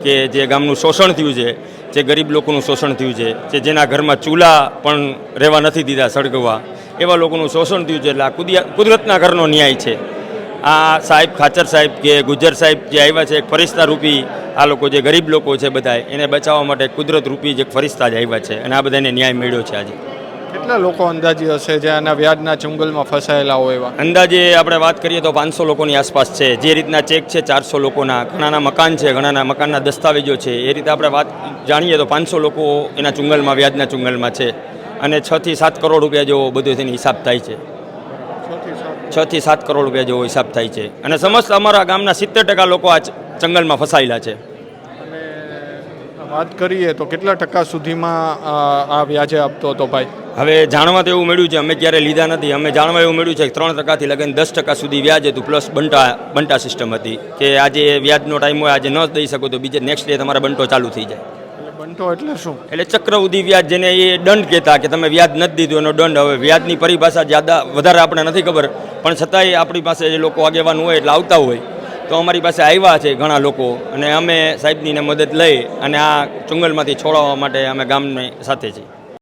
કે જે ગામનું શોષણ થયું છે, જે ગરીબ લોકોનું શોષણ થયું છે, જે જેના ઘરમાં ચૂલા પણ રહેવા નથી દીધા સળગવા, એવા લોકોનું શોષણ થયું છે. એટલે આ કુદરતના ઘરનો ન્યાય છે. આ સાહેબ ખાચર સાહેબ કે ગુજ્જર સાહેબ જે આવ્યા છે, એક ફરિશ્તા રૂપી આ લોકો જે ગરીબ લોકો છે બધા એને બચાવવા માટે કુદરત રૂપી જે ફરિશ્તા જ આવ્યા છે અને આ બધાને ન્યાય મળ્યો છે. આજે કેટલા લોકો અંદાજે હશે જે આના વ્યાજના ચુંગલમાં ફસાયેલા હોય એવા? અંદાજે આપણે વાત કરીએ તો 500 લોકોની આસપાસ છે. જે રીતના ચેક છે 400 લોકોના, ઘણાના મકાન છે, ઘણાના મકાનના દસ્તાવેજો છે. એ રીતે આપણે વાત જાણીએ તો 500 લોકો એના ચુંગલમાં, વ્યાજના ચુંગલમાં છે અને 6 થી 7 કરોડ રૂપિયા જેવો બધો તેનો હિસાબ થાય છે. 6 થી 7 કરોડ રૂપિયા જેવો હિસાબ થાય છે અને સમસ્ત અમારા ગામના 70% લોકો આ ચંગલમાં ફસાયેલા છે. વાત કરીએ તો કેટલા ટકા સુધીમાં આ વ્યાજે આપતો હતો ભાઈ? હવે જાણવા તો એવું મળ્યું છે, અમે ક્યારે લીધા નથી, અમે જાણવા એવું મળ્યું છે કે 3% લગન 10% સુધી વ્યાજ હતું, પ્લસ બંટા સિસ્ટમ હતી કે આજે વ્યાજનો ટાઈમ હોય, આજે ન દઈ શકો તો બીજે નેક્સ્ટ ડે તમારા બંટો ચાલુ થઈ જાય. બંટો એટલે શું? એટલે ચક્રવૃદ્ધિ વ્યાજ, જેને એ દંડ કહેતા કે તમે વ્યાજ નથી દીધું એનો દંડ. હવે વ્યાજની પરિભાષા વધારે આપણે નથી ખબર, પણ છતાંય આપણી પાસે જે લોકો આગેવાન હોય એટલે આવતા હોય તો અમારી પાસે આવ્યા છે ઘણા લોકો અને અમે સાહેબની મદદ લઈ અને આ ચુંગલમાંથી છોડાવવા માટે અમે ગામની સાથે છીએ.